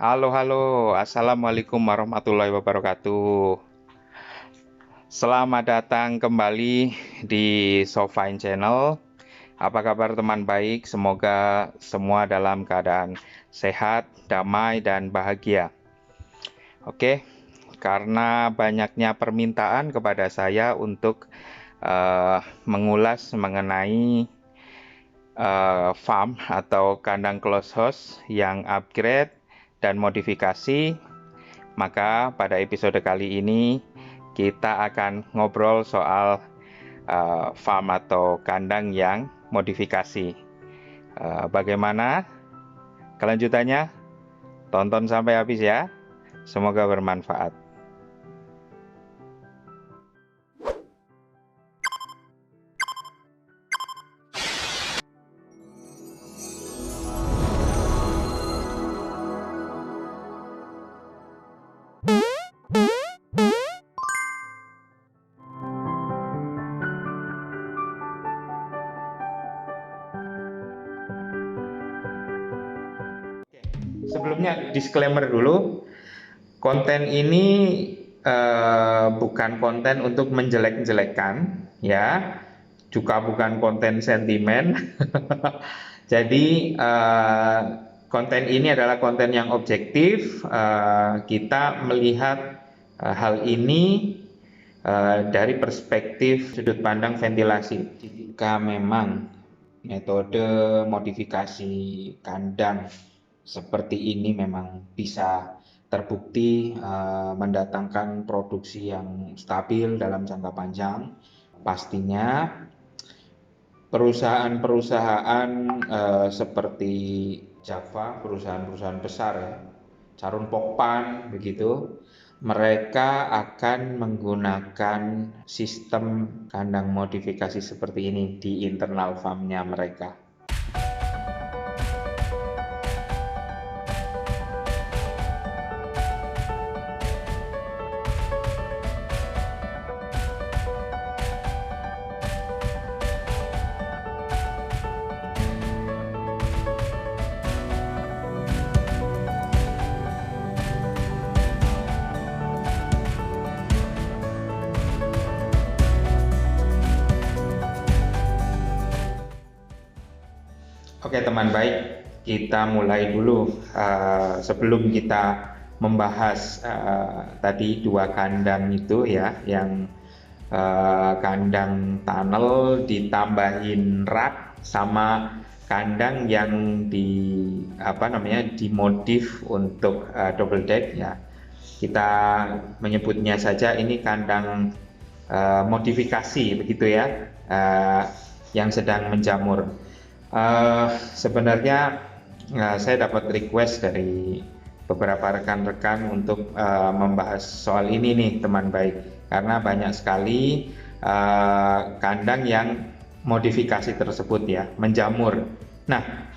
Halo, halo. Assalamualaikum warahmatullahi wabarakatuh. Selamat datang kembali di Sofine Channel. Apa kabar teman baik? Semoga semua dalam keadaan sehat, damai, dan bahagia. Oke, karena banyaknya permintaan kepada saya untuk mengulas mengenai farm atau kandang closed house yang upgrade dan modifikasi. Maka pada episode kali ini kita akan ngobrol soal farm atau kandang yang modifikasi. Bagaimana kelanjutannya? Tonton sampai habis ya. Semoga bermanfaat. Sebelumnya disclaimer dulu, konten ini bukan konten untuk menjelek-jelekan, ya, juga bukan konten sentimen. Jadi konten ini adalah konten yang objektif. Kita melihat hal ini dari perspektif sudut pandang ventilasi. Jika memang metode modifikasi kandang seperti ini memang bisa terbukti mendatangkan produksi yang stabil dalam jangka panjang, pastinya perusahaan-perusahaan seperti Java, perusahaan-perusahaan besar ya, Charun Pokpan begitu, mereka akan menggunakan sistem kandang modifikasi seperti ini di internal farmnya mereka. Oke teman baik, kita mulai dulu. Sebelum kita membahas tadi dua kandang itu ya, yang kandang tunnel ditambahin rak sama kandang yang dimodif untuk double deck ya. Kita menyebutnya saja ini kandang modifikasi begitu ya, yang sedang menjamur. Sebenarnya saya dapat request dari beberapa rekan-rekan untuk membahas soal ini nih teman baik, karena banyak sekali kandang yang modifikasi tersebut ya menjamur. Nah,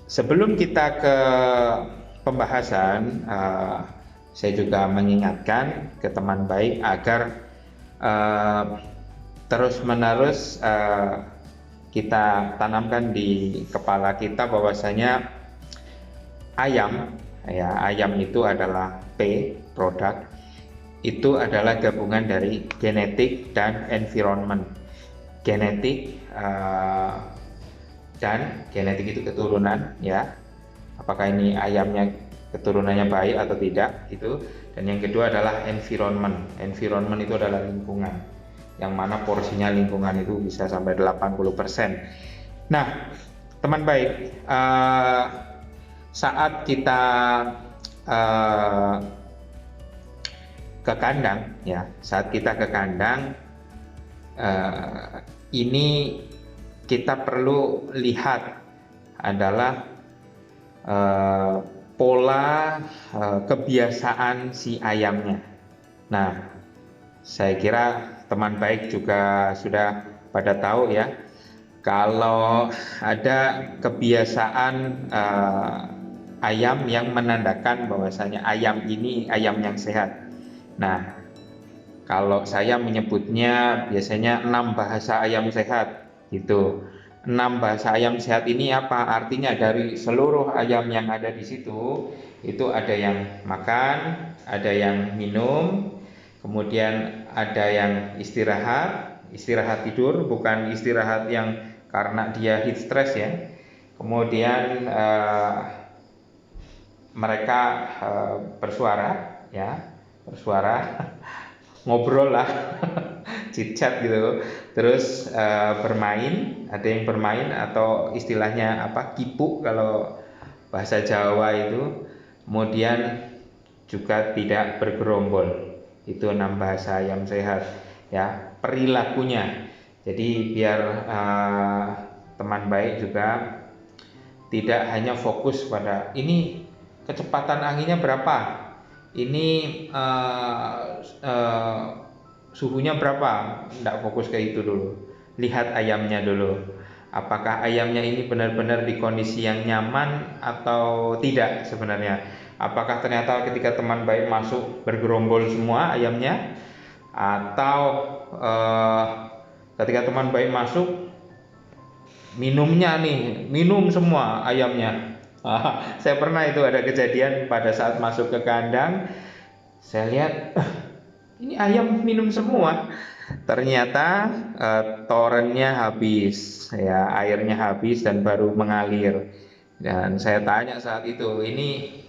sebelum kita ke pembahasan, saya juga mengingatkan ke teman baik agar terus-menerus kita tanamkan di kepala kita bahwasanya ayam itu adalah produk, itu adalah gabungan dari genetik dan environment. Genetik dan genetik itu keturunan ya, apakah ini ayamnya keturunannya baik atau tidak itu. Dan yang kedua adalah environment itu adalah lingkungan, yang mana porsinya lingkungan itu bisa sampai 80%. Nah, teman baik, saat kita ke kandang ya, ini kita perlu lihat adalah pola kebiasaan si ayamnya. Nah, saya kira teman baik juga sudah pada tahu ya, kalau ada kebiasaan ayam yang menandakan bahwasanya ayam ini ayam yang sehat. Nah, kalau saya menyebutnya biasanya 6 bahasa ayam sehat gitu. 6 bahasa ayam sehat ini apa? Artinya dari seluruh ayam yang ada di situ, itu ada yang makan, ada yang minum, kemudian ada yang istirahat tidur, bukan istirahat yang karena dia heat stress ya. Kemudian mereka bersuara ya, ngobrol lah, chit-chat gitu. Terus bermain, ada yang bermain atau istilahnya apa, kipu kalau bahasa Jawa itu. Kemudian juga tidak bergerombol. Itu 6 bahasa ayam sehat ya, perilakunya. Jadi biar teman baik juga tidak hanya fokus pada ini kecepatan anginnya berapa, ini suhunya berapa, tidak fokus ke itu dulu. Lihat ayamnya dulu, apakah ayamnya ini benar-benar di kondisi yang nyaman atau tidak sebenarnya. Apakah ternyata ketika teman baik masuk bergerombol semua ayamnya, atau ketika teman baik masuk minumnya nih, minum semua ayamnya. Saya pernah itu ada kejadian pada saat masuk ke kandang, saya lihat ini ayam minum semua. Ternyata torennya habis, ya airnya habis dan baru mengalir. Dan saya tanya saat itu, ini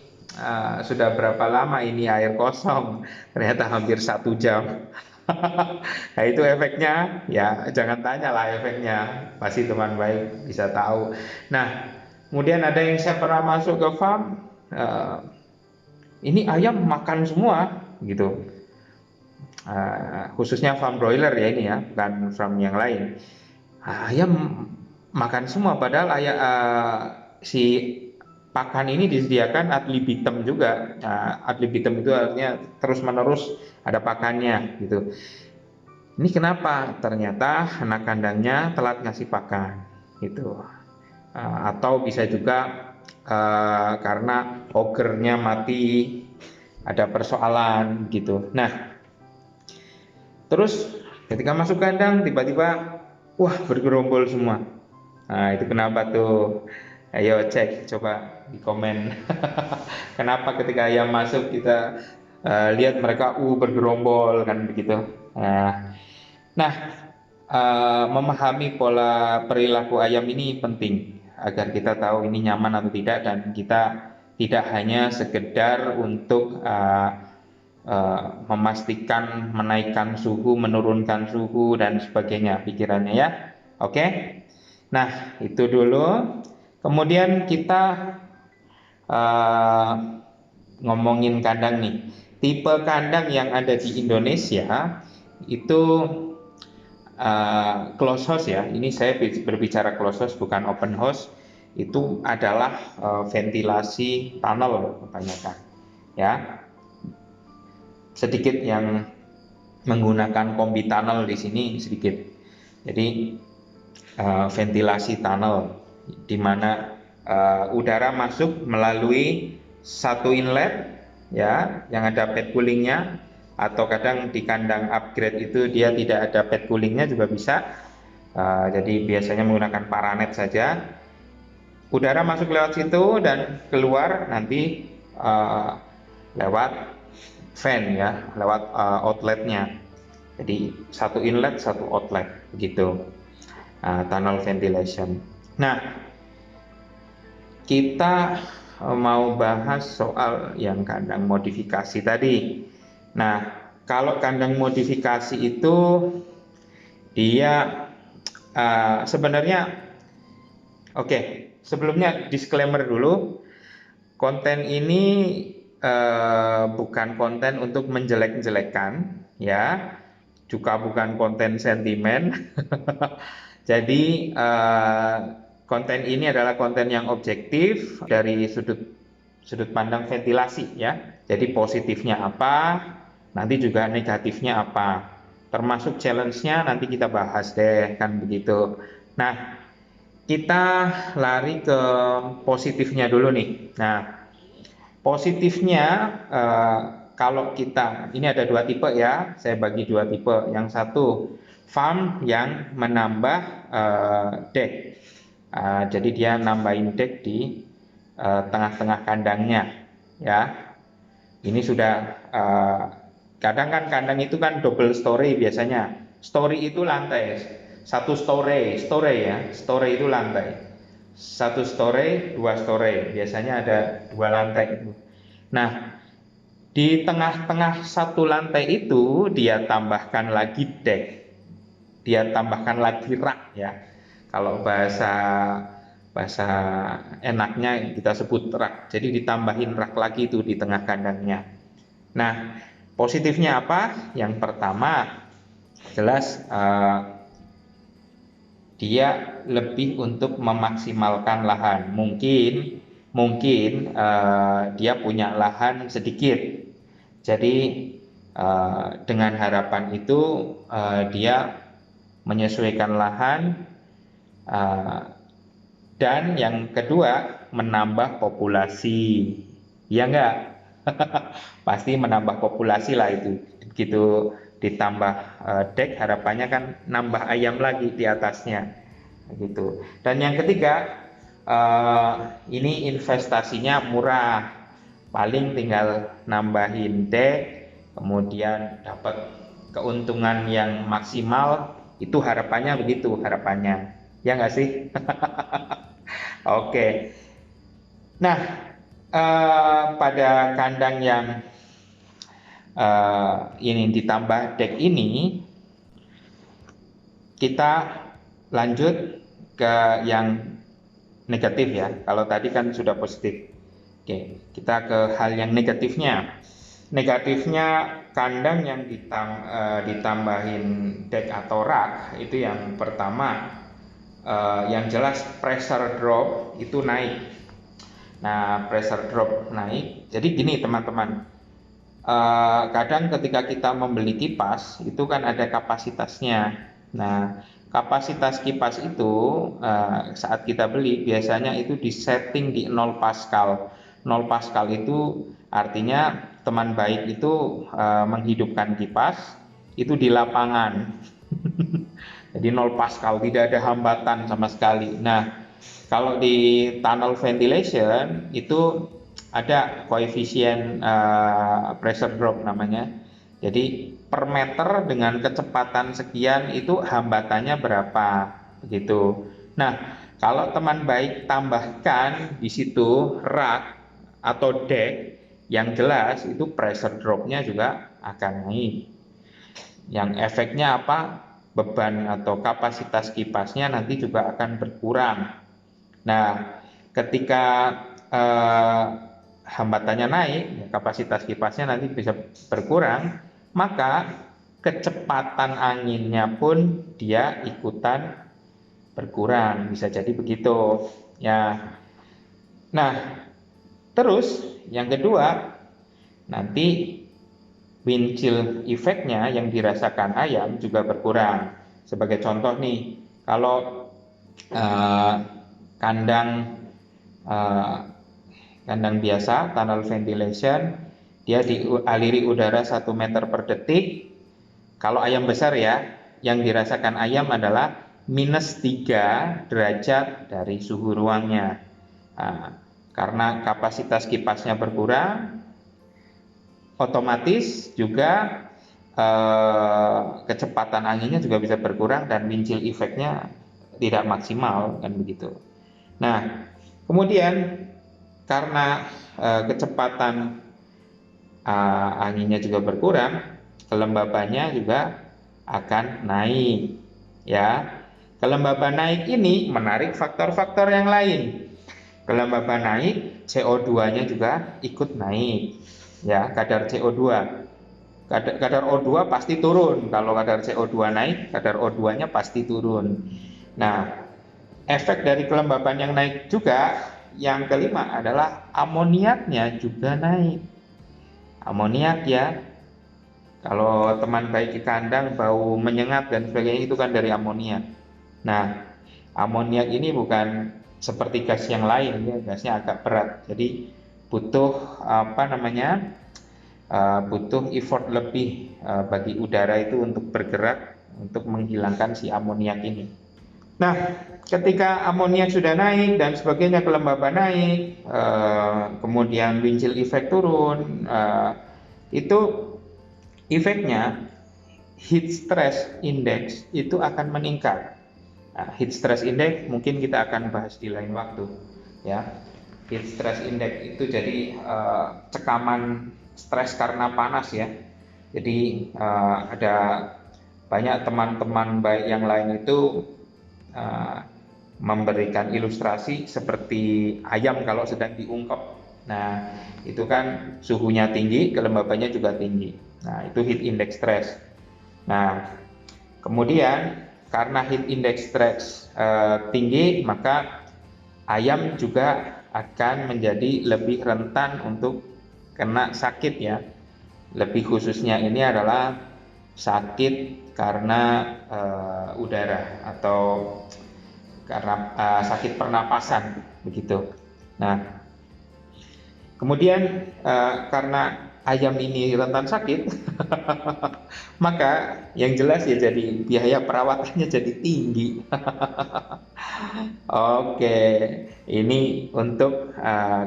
sudah berapa lama ini air kosong? Ternyata hampir 1 jam. Nah itu efeknya, ya jangan tanya lah efeknya, pasti teman baik bisa tahu. Nah kemudian ada yang saya pernah masuk ke farm, ini ayam makan semua gitu. Khususnya farm broiler ya ini ya, bukan farm yang lain. Ayam makan semua, padahal si pakan ini disediakan ad libitum juga. Ad libitum itu artinya terus menerus ada pakannya gitu. Ini kenapa? Ternyata anak kandangnya telat ngasih pakan gitu. Atau bisa juga karena ogernya mati, ada persoalan gitu. Nah terus ketika masuk kandang tiba-tiba wah bergerombol semua. Nah itu kenapa tuh? Ayo cek, coba di komen. Kenapa ketika ayam masuk kita lihat mereka bergerombol kan begitu. Nah memahami pola perilaku ayam ini penting agar kita tahu ini nyaman atau tidak, dan kita tidak hanya sekedar untuk memastikan menaikkan suhu, menurunkan suhu dan sebagainya pikirannya ya. Oke. Nah, itu dulu. Kemudian kita ngomongin kandang nih. Tipe kandang yang ada di Indonesia itu closed house ya. Ini saya berbicara closed house bukan open house. Itu adalah ventilasi tunnel kebanyakan ya. Sedikit yang menggunakan kombi tunnel di sini sedikit. Jadi ventilasi tunnel di mana udara masuk melalui satu inlet ya yang ada pad coolingnya, atau kadang di kandang upgrade itu dia tidak ada pad coolingnya juga bisa. Jadi biasanya menggunakan paranet saja. Udara masuk lewat situ dan keluar nanti lewat fan ya, lewat outletnya. Jadi satu inlet satu outlet begitu, tunnel ventilation. Nah kita mau bahas soal yang kandang modifikasi tadi. Nah kalau kandang modifikasi itu dia sebenarnya sebelumnya disclaimer dulu, konten ini bukan konten untuk menjelek-jelekan ya, juga bukan konten sentimen. Jadi konten ini adalah konten yang objektif dari sudut pandang ventilasi ya. Jadi positifnya apa, nanti juga negatifnya apa, termasuk challenge-nya nanti kita bahas deh kan begitu. Nah kita lari ke positifnya dulu nih. Nah positifnya kalau kita, ini ada 2 tipe ya, saya bagi 2 tipe. Yang satu farm yang menambah deck Jadi dia nambahin dek di tengah-tengah kandangnya, ya. Ini sudah kadang kan kandang itu kan double story biasanya. Story itu lantai, satu story ya, story itu lantai. Satu story, dua story, biasanya ada dua lantai itu. Nah, di tengah-tengah satu lantai itu dia tambahkan lagi dek, dia tambahkan lagi rak ya. Kalau bahasa enaknya kita sebut rak. Jadi ditambahin rak lagi itu di tengah kandangnya. Nah, positifnya apa? Yang pertama jelas dia lebih untuk memaksimalkan lahan. Mungkin dia punya lahan sedikit, jadi dengan harapan itu dia menyesuaikan lahan, dan yang kedua menambah populasi, ya enggak? Pasti menambah populasi lah itu. Begitu ditambah dek, harapannya kan nambah ayam lagi di atasnya, gitu. Dan yang ketiga, ini investasinya murah, paling tinggal nambahin dek, kemudian dapat keuntungan yang maksimal. Itu harapannya begitu, harapannya, ya nggak sih? Oke. Nah, pada kandang yang ini ditambah dek ini, kita lanjut ke yang negatif ya. Kalau tadi kan sudah positif. Oke, kita ke hal yang negatifnya. Negatifnya kandang yang ditambahin dek atau rak itu, yang pertama yang jelas pressure drop itu naik. Nah, pressure drop naik. Jadi gini teman-teman, kadang ketika kita membeli kipas itu kan ada kapasitasnya. Nah, kapasitas kipas itu saat kita beli biasanya itu disetting di 0 Pascal. 0 Pascal itu artinya teman baik itu menghidupkan kipas itu di lapangan. Jadi 0 Pascal, tidak ada hambatan sama sekali. Nah, kalau di tunnel ventilation itu ada koefisien pressure drop namanya. Jadi per meter dengan kecepatan sekian itu hambatannya berapa, begitu. Nah, kalau teman baik tambahkan di situ rak atau deck, yang jelas itu pressure dropnya juga akan naik. Yang efeknya apa? Beban atau kapasitas kipasnya nanti juga akan berkurang. Nah, ketika hambatannya naik, ya, kapasitas kipasnya nanti bisa berkurang, maka kecepatan anginnya pun dia ikutan berkurang, bisa jadi begitu ya. Nah, terus yang kedua, nanti wind chill efeknya yang dirasakan ayam juga berkurang. Sebagai contoh nih, kalau kandang biasa, tunnel ventilation, dia dialiri udara 1 meter per detik. Kalau ayam besar ya, yang dirasakan ayam adalah -3 derajat dari suhu ruangnya. Karena kapasitas kipasnya berkurang, otomatis juga kecepatan anginnya juga bisa berkurang dan wind chill efeknya tidak maksimal, kan begitu. Nah, kemudian karena kecepatan anginnya juga berkurang, kelembabannya juga akan naik ya. Kelembaban naik ini menarik faktor-faktor yang lain. Kelembaban naik, CO2-nya juga ikut naik ya, kadar CO2. Kadar O2 pasti turun. Kalau kadar CO2 naik, kadar O2-nya pasti turun. Nah, efek dari kelembaban yang naik juga, yang kelima adalah amoniaknya juga naik. Amoniak ya, kalau teman baik di kandang bau menyengat dan sebagainya, itu kan dari amoniak. Nah, amoniak ini bukan seperti gas yang lain ya, gasnya agak berat. Jadi butuh butuh effort lebih bagi udara itu untuk bergerak untuk menghilangkan si amoniak ini. Nah, ketika amoniak sudah naik dan sebagainya, kelembaban naik, kemudian Winchell effect turun, itu efeknya heat stress index itu akan meningkat. Nah, heat stress index mungkin kita akan bahas di lain waktu, ya. Heat stress index itu jadi cekaman stres karena panas, ya. Jadi ada banyak teman-teman baik yang lain itu memberikan ilustrasi seperti ayam kalau sedang diungkep. Nah, itu kan suhunya tinggi, kelembabannya juga tinggi. Nah, itu heat index stress. Nah, kemudian karena heat index stress tinggi, maka ayam juga akan menjadi lebih rentan untuk kena sakit, ya. Lebih khususnya ini adalah sakit karena udara atau karena sakit pernapasan, begitu. Nah, kemudian karena ayam ini rentan sakit, maka yang jelas ya jadi biaya perawatannya jadi tinggi. Oke, ini untuk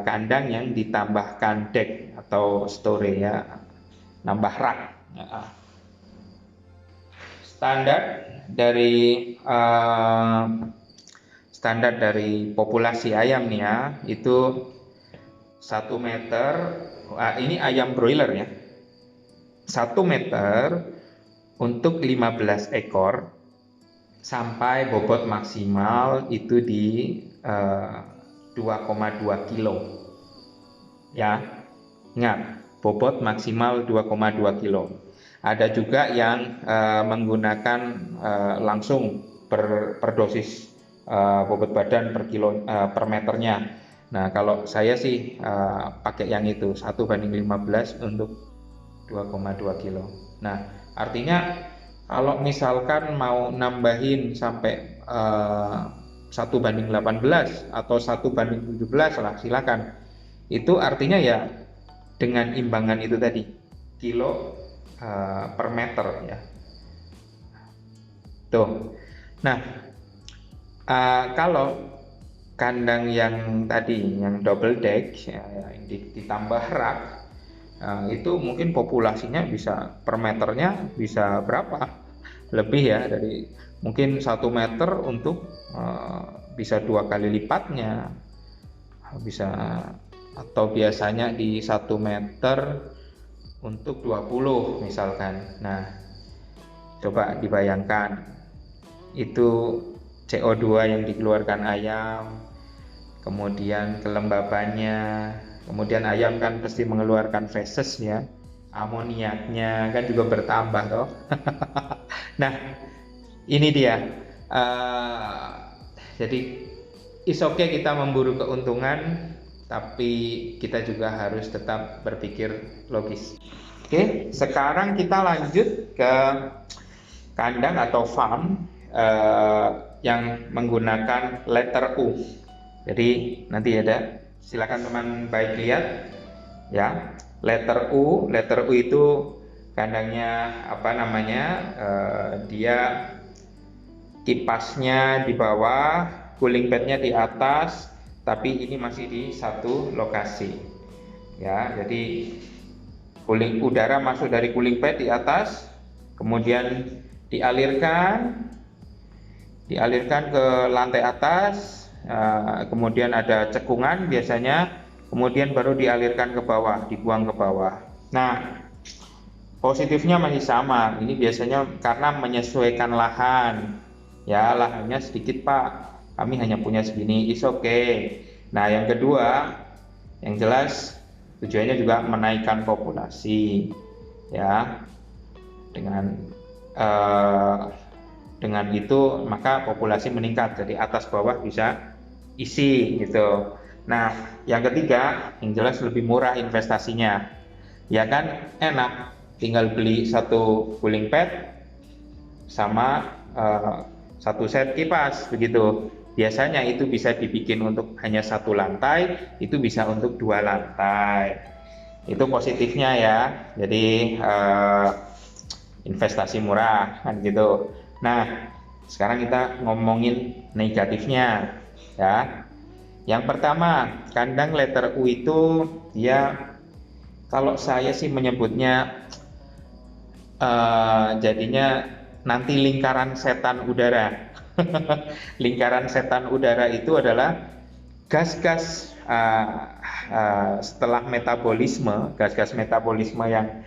kandang yang ditambahkan deck atau store, ya, nambah rak. Standar dari populasi ayam nih, ya, itu 1 meter. Ini ayam broiler, ya, 1 meter untuk 15 ekor sampai bobot maksimal itu di 2,2 kilo, ya. Ingat, bobot maksimal 2,2 kilo. Ada juga yang menggunakan langsung per dosis bobot badan per kilo per meternya. Nah, kalau saya sih pakai yang itu 1:15 untuk 2,2 kilo. Nah, artinya kalau misalkan mau nambahin sampai 1:18 atau 1:17 lah, silakan. Itu artinya ya dengan imbangan itu tadi, kilo per meter, ya. Tuh. Nah, kalau kandang yang tadi yang double deck, ya, ditambah rak, itu mungkin populasinya bisa per meternya bisa berapa lebih, ya, dari mungkin 1 meter untuk bisa 2 kali lipatnya, bisa, atau biasanya di 1 meter untuk 20 misalkan. Nah, coba dibayangkan itu CO2 yang dikeluarkan ayam, kemudian kelembabannya, kemudian ayam kan pasti mengeluarkan feses, ya, amoniaknya kan juga bertambah toh. Nah, ini dia. Jadi is okay kita memburu keuntungan, tapi kita juga harus tetap berpikir logis. Oke, sekarang kita lanjut ke kandang atau farm yang menggunakan letter U. Jadi nanti ada, silakan teman baik lihat, ya, letter U. Letter U itu kandangnya apa namanya? Dia kipasnya di bawah, cooling padnya di atas, tapi ini masih di satu lokasi, ya. Jadi udara masuk dari cooling pad di atas, kemudian dialirkan ke lantai atas, kemudian ada cekungan biasanya, kemudian baru dialirkan ke bawah, dibuang ke bawah. Nah, positifnya masih sama. Ini biasanya karena menyesuaikan lahan, ya, lahannya sedikit Pak, kami hanya punya segini, is okay. Nah, yang kedua, yang jelas tujuannya juga menaikkan populasi, ya. Dengan itu maka populasi meningkat, jadi atas bawah bisa isi gitu. Nah, yang ketiga, yang jelas lebih murah investasinya, ya kan, enak, tinggal beli satu cooling pad sama satu set kipas, begitu. Biasanya itu bisa dibikin untuk hanya 1 lantai, itu bisa untuk 2 lantai. Itu positifnya, ya. Jadi investasi murah kan gitu. Nah, Sekarang kita ngomongin negatifnya ya. Yang pertama, kandang letter U itu dia, kalau saya sih menyebutnya jadinya nanti lingkaran setan udara. Lingkaran setan udara itu adalah gas-gas setelah metabolisme, gas-gas metabolisme yang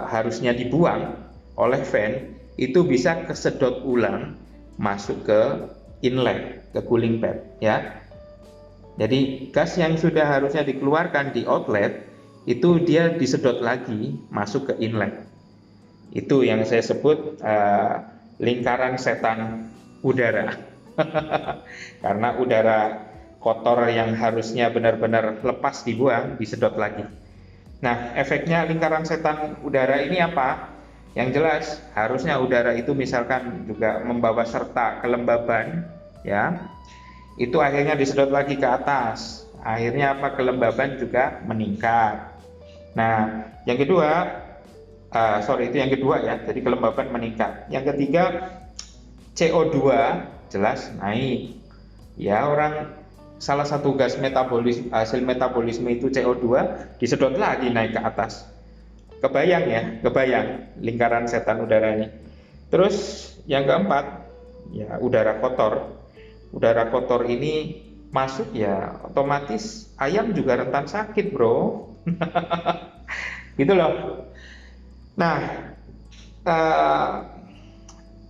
harusnya dibuang oleh fan itu bisa kesedot ulang masuk ke inlet, ke cooling pad ya. Jadi gas yang sudah harusnya dikeluarkan di outlet itu dia disedot lagi masuk ke inlet. Itu yang saya sebut lingkaran setan udara. Karena udara kotor yang harusnya benar-benar lepas dibuang disedot lagi. Nah, efeknya lingkaran setan udara ini apa? Yang jelas harusnya udara itu misalkan juga membawa serta kelembaban ya. Itu akhirnya disedot lagi ke atas. Akhirnya apa? Kelembaban juga meningkat. Nah, yang kedua, itu yang kedua ya. Jadi kelembaban meningkat. Yang ketiga, CO2 jelas naik. Ya, salah satu gas metabolisme, hasil metabolisme itu CO2 disedot lagi naik ke atas. Kebayang lingkaran setan udara ini. Terus yang keempat, ya udara kotor. Udara kotor ini masuk ya otomatis ayam juga rentan sakit, bro. Gitu loh. Nah,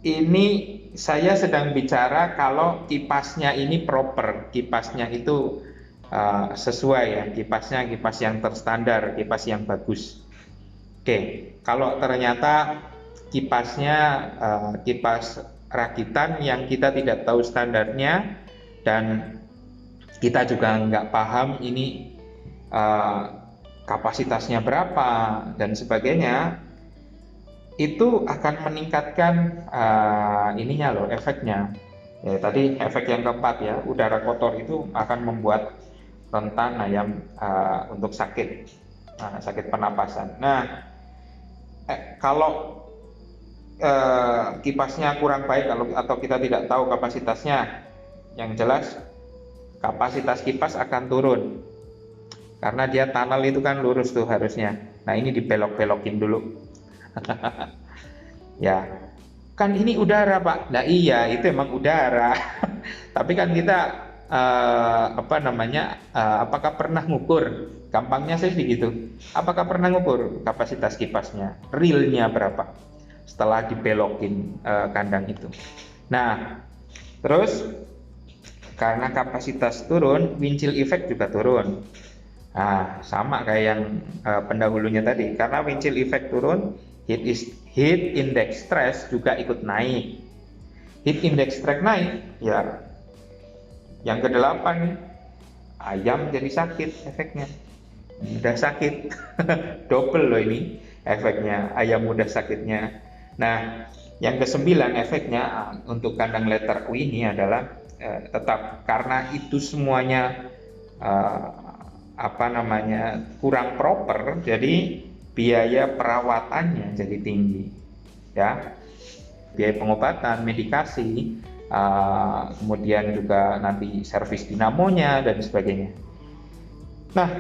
ini saya sedang bicara kalau kipasnya ini proper, kipasnya itu sesuai ya, kipas yang terstandar, kipas yang bagus. Oke, kalau ternyata kipasnya kipas rakitan yang kita tidak tahu standarnya dan kita juga nggak paham ini kapasitasnya berapa dan sebagainya, itu akan meningkatkan efeknya. Ya, tadi efek yang keempat ya, udara kotor itu akan membuat rentan ayam untuk sakit pernapasan. Nah, kalau kipasnya kurang baik atau kita tidak tahu kapasitasnya, yang jelas kapasitas kipas akan turun karena dia tunnel itu kan lurus tuh harusnya. Nah, ini dibelok-belokin dulu. Ya, kan ini udara Pak. Nah iya, itu emang udara. Tapi kan kita apakah pernah ngukur? Gampangnya sih begitu. Apakah pernah ngukur kapasitas kipasnya? Realnya berapa? Setelah dibelokin kandang itu. Nah, terus karena kapasitas turun, wind-chill effect juga turun. Nah, sama kayak yang pendahulunya tadi. Karena wind-chill effect turun, heat index stress juga ikut naik. Heat index stress naik, ya. Yang ke-8, ayam jadi sakit efeknya. Mudah sakit, double loh ini efeknya, ayam mudah sakitnya. Nah, yang ke-9 efeknya untuk kandang letter U ini adalah tetap karena itu semuanya kurang proper, jadi biaya perawatannya jadi tinggi ya, biaya pengobatan, medikasi, kemudian juga nanti servis dinamonya dan sebagainya. Nah,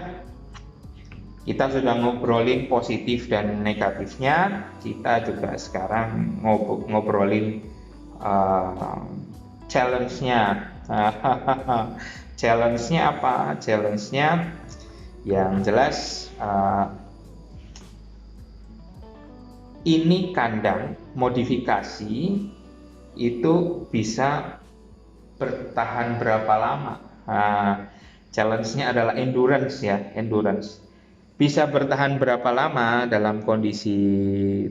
kita sudah ngobrolin positif dan negatifnya, kita juga sekarang ngobrolin challenge-nya. Challenge-nya apa? Challenge-nya yang jelas ini kandang modifikasi itu bisa bertahan berapa lama? Challenge-nya adalah endurance ya, endurance. Bisa bertahan berapa lama dalam kondisi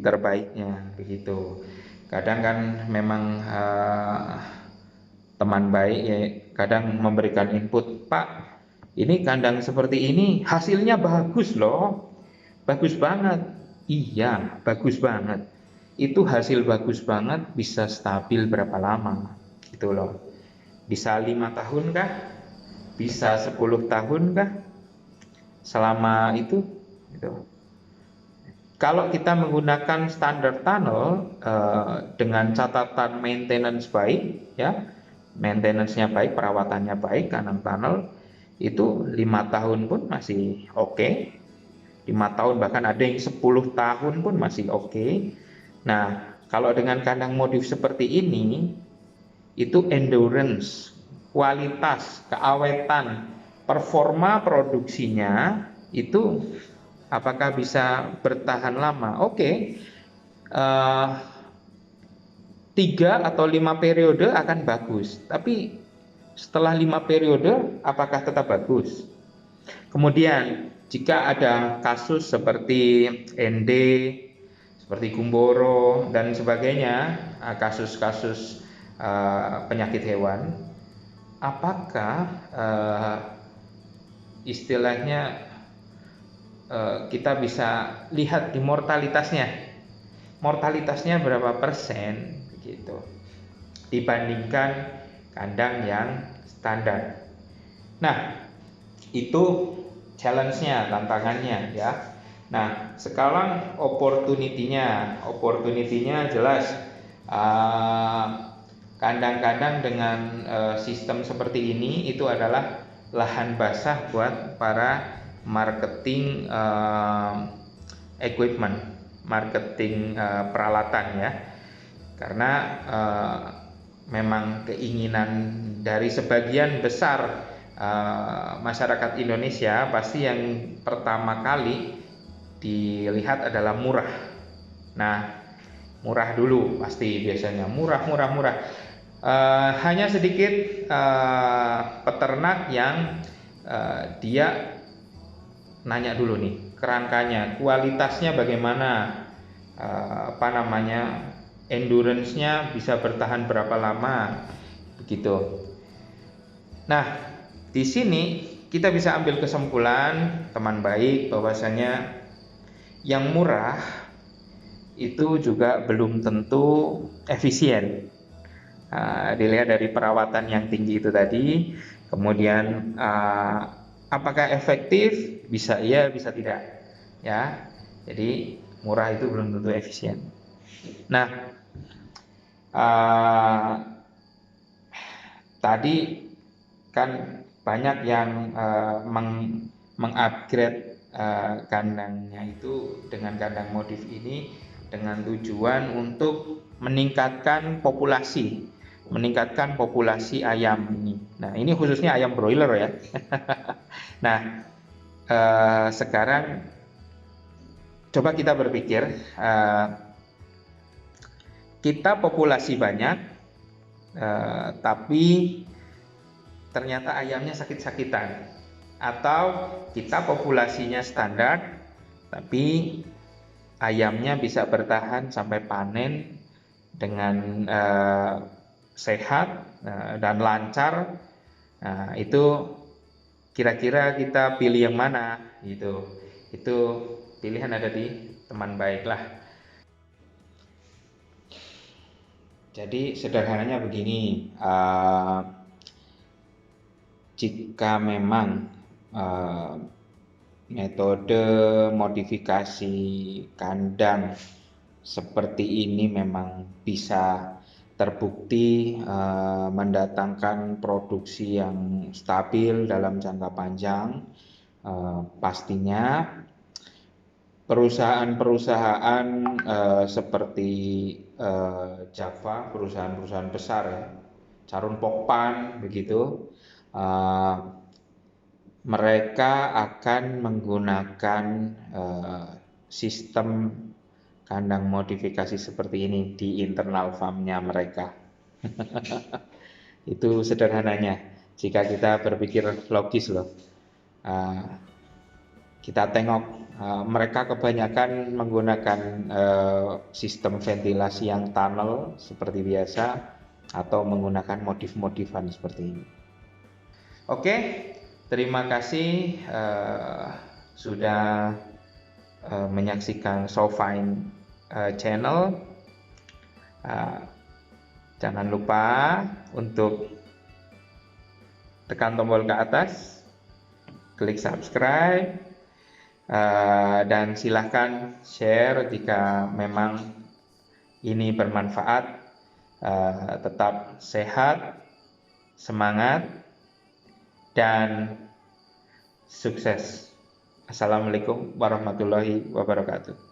terbaiknya begitu. Kadang kan memang teman baik ya, kadang memberikan input, Pak, ini kandang seperti ini hasilnya bagus loh, bagus banget. Iya, bagus banget. Itu hasil bagus banget bisa stabil berapa lama gitu loh. Bisa 5 tahun kah? Bisa 10 tahun kah? Selama itu gitu. Kalau kita menggunakan standar tunnel dengan catatan maintenance baik, ya, maintenance-nya baik, perawatannya baik, kandang tunnel itu 5 tahun pun masih oke. 5 tahun, bahkan ada yang 10 tahun pun masih oke. Nah, kalau dengan kandang modif seperti ini, itu endurance, kualitas, keawetan, performa produksinya itu apakah bisa bertahan lama? Oke, 3 atau 5 periode akan bagus, tapi setelah 5 periode apakah tetap bagus? Kemudian jika ada kasus seperti ND, seperti Gumboro dan sebagainya, kasus-kasus penyakit hewan, apakah istilahnya kita bisa lihat di mortalitasnya berapa persen gitu dibandingkan kandang yang standar. Nah, itu challenge-nya, tantangannya ya. Nah, sekarang opportunity-nya jelas, kandang-kandang dengan sistem seperti ini itu adalah lahan basah buat para marketing equipment, marketing peralatan ya. Karena memang keinginan dari sebagian besar masyarakat Indonesia pasti yang pertama kali dilihat adalah murah. Nah, murah dulu pasti biasanya murah. Hanya sedikit peternak yang dia nanya dulu nih kerangkanya, kualitasnya bagaimana, endurance-nya bisa bertahan berapa lama, begitu. Nah, di sini kita bisa ambil kesimpulan teman baik bahwasanya yang murah itu juga belum tentu efisien. Dilihat dari perawatan yang tinggi itu tadi, kemudian apakah efektif? Bisa iya, bisa tidak. Ya, jadi murah itu belum tentu efisien. Nah, tadi kan banyak yang mengupgrade kandangnya itu dengan kandang modif ini dengan tujuan untuk meningkatkan populasi ayam ini. Nah, ini khususnya ayam broiler ya. Nah, sekarang coba kita berpikir, kita populasi banyak, tapi ternyata ayamnya sakit-sakitan, atau kita populasinya standar tapi ayamnya bisa bertahan sampai panen dengan sehat dan lancar. Nah, itu kira-kira kita pilih yang mana gitu. Itu pilihan ada di teman baik lah. Jadi sederhananya begini, jika memang metode modifikasi kandang seperti ini memang bisa terbukti mendatangkan produksi yang stabil dalam jangka panjang, pastinya perusahaan-perusahaan seperti Java, perusahaan-perusahaan besar ya, Charun Pokpan begitu, mereka akan menggunakan sistem kandang modifikasi seperti ini di internal farmnya mereka. Itu sederhananya. Jika kita berpikir logis loh, kita tengok mereka kebanyakan menggunakan sistem ventilasi yang tunnel seperti biasa atau menggunakan modif-modifan seperti ini. Oke, terima kasih sudah menyaksikan SoFine channel. Jangan lupa untuk tekan tombol ke atas, klik subscribe, Dan silahkan share jika memang ini bermanfaat. Tetap sehat, semangat, dan sukses. Assalamualaikum warahmatullahi wabarakatuh.